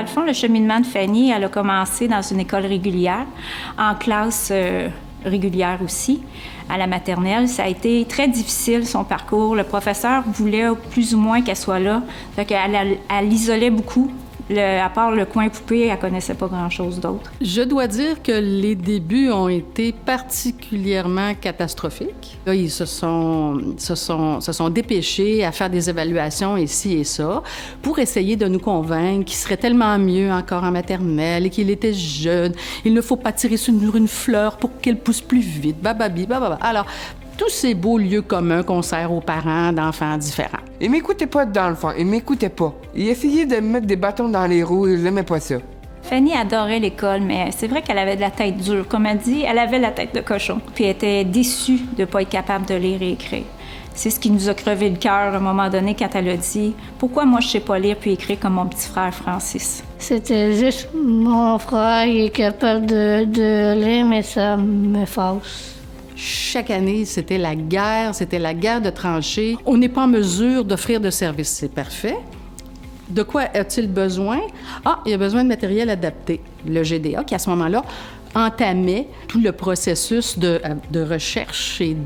fond, le cheminement de Fanny, elle a commencé dans une école régulière, en classe régulière aussi, à la maternelle. Ça a été très difficile, son parcours. Le professeur voulait plus ou moins qu'elle soit là. Fait qu'elle l'isolait beaucoup. À part le coin poupée, elle connaissait pas grand-chose d'autre. Je dois dire que les débuts ont été particulièrement catastrophiques. Là, ils se sont dépêchés à faire des évaluations ici et ça pour essayer de nous convaincre qu'il serait tellement mieux encore en maternelle et qu'il était jeune. Il ne faut pas tirer sur une fleur pour qu'elle pousse plus vite. Bababi, bababa. Alors, tous ces beaux lieux communs qu'on sert aux parents d'enfants différents. Il m'écoutait pas dans le fond, il m'écoutait pas. Il essayait de me mettre des bâtons dans les roues, il n'aimait pas ça. Fanny adorait l'école, mais c'est vrai qu'elle avait de la tête dure. Comme elle dit, elle avait la tête de cochon. Puis elle était déçue de ne pas être capable de lire et écrire. C'est ce qui nous a crevé le cœur à un moment donné quand elle a dit « Pourquoi moi je sais pas lire puis écrire comme mon petit frère Francis? » C'était juste mon frère qui est capable de lire, mais ça me fâche. Chaque année, c'était la guerre de tranchées. On n'est pas en mesure d'offrir de services, c'est parfait. De quoi a-t-il besoin? Ah, il a besoin de matériel adapté. Le GDA, qui à ce moment-là entamait tout le processus de recherche et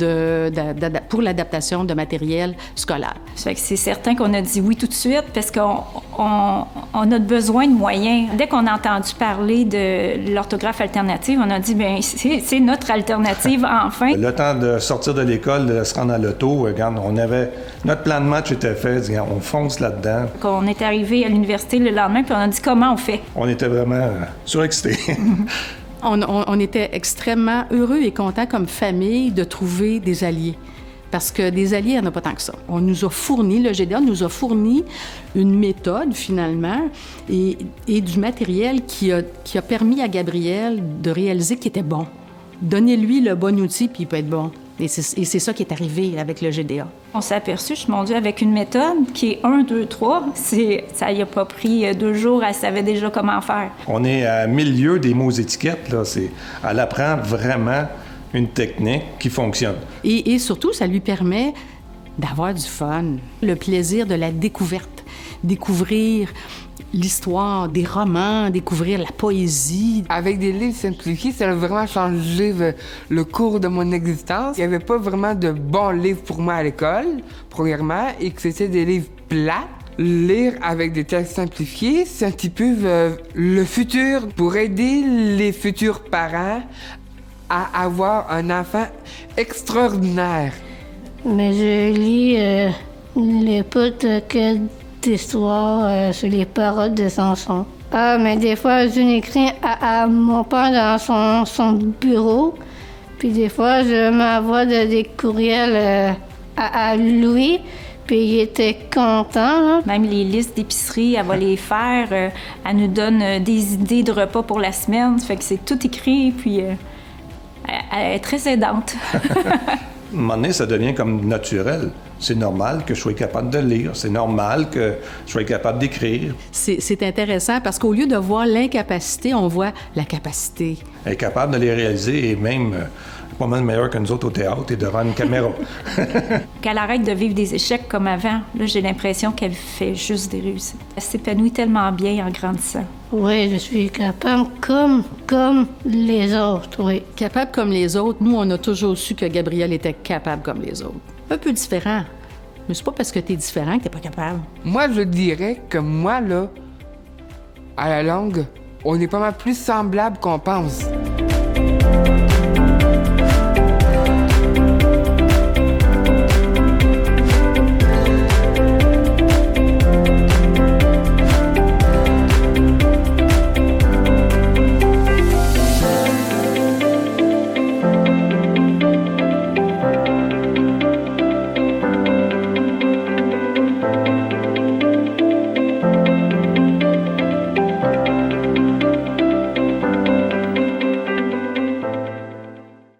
pour l'adaptation de matériel scolaire. Ça fait que c'est certain qu'on a dit oui tout de suite parce qu'on a besoin de moyens. Dès qu'on a entendu parler de l'orthographe alternative, on a dit bien c'est notre alternative enfin. Le temps de sortir de l'école, de se rendre à l'auto, regarde, on avait notre plan de match était fait, on fonce là-dedans. Quand on est arrivé à l'université le lendemain, puis on a dit comment on fait. On était vraiment surexcités. On était extrêmement heureux et contents comme famille de trouver des alliés. Parce que des alliés, il n'y en a pas tant que ça. On nous a fourni, le GDA nous a fourni une méthode, finalement, et du matériel qui a permis à Gabriel de réaliser qu'il était bon. Donnez-lui le bon outil, puis il peut être bon. Et c'est ça qui est arrivé avec le GDA. On s'est aperçu, mon Dieu, avec une méthode qui est 1, 2, 3. Ça y a pas pris 2 jours, elle savait déjà comment faire. On est à milieu des mots étiquettes, là. Elle apprend vraiment une technique qui fonctionne. Et surtout, ça lui permet d'avoir du fun, le plaisir de la découverte, découvrir l'histoire, des romans, découvrir la poésie. Avec des livres simplifiés, ça a vraiment changé le cours de mon existence. Il n'y avait pas vraiment de bons livres pour moi à l'école, premièrement, et que c'était des livres plats. Lire avec des textes simplifiés, c'est un petit peu le futur pour aider les futurs parents à avoir un enfant extraordinaire. Mais je lis les potes d'histoire sur les paroles des chansons. Ah, mais des fois, je n'écris à mon père dans son bureau. Puis des fois, je m'envoie des courriels à Louis. Puis il était content. Là. Même les listes d'épicerie, elle va les faire. Elle nous donne des idées de repas pour la semaine. Ça fait que c'est tout écrit. Puis elle est très aidante. À un moment donné, ça devient comme naturel. C'est normal que je sois capable de lire. C'est normal que je sois capable d'écrire. C'est intéressant parce qu'au lieu de voir l'incapacité, on voit la capacité. Elle est capable de les réaliser et même pas mal meilleure que nous autres au théâtre et devant une caméra. Qu'elle arrête de vivre des échecs comme avant, là, j'ai l'impression qu'elle fait juste des réussites. Elle s'épanouit tellement bien en grandissant. Oui, je suis capable comme les autres, oui. Capable comme les autres, nous, on a toujours su que Gabriel était capable comme les autres. Un peu différent. Mais c'est pas parce que t'es différent que t'es pas capable. Moi, je dirais que moi, là, à la longue, on est pas mal plus semblables qu'on pense.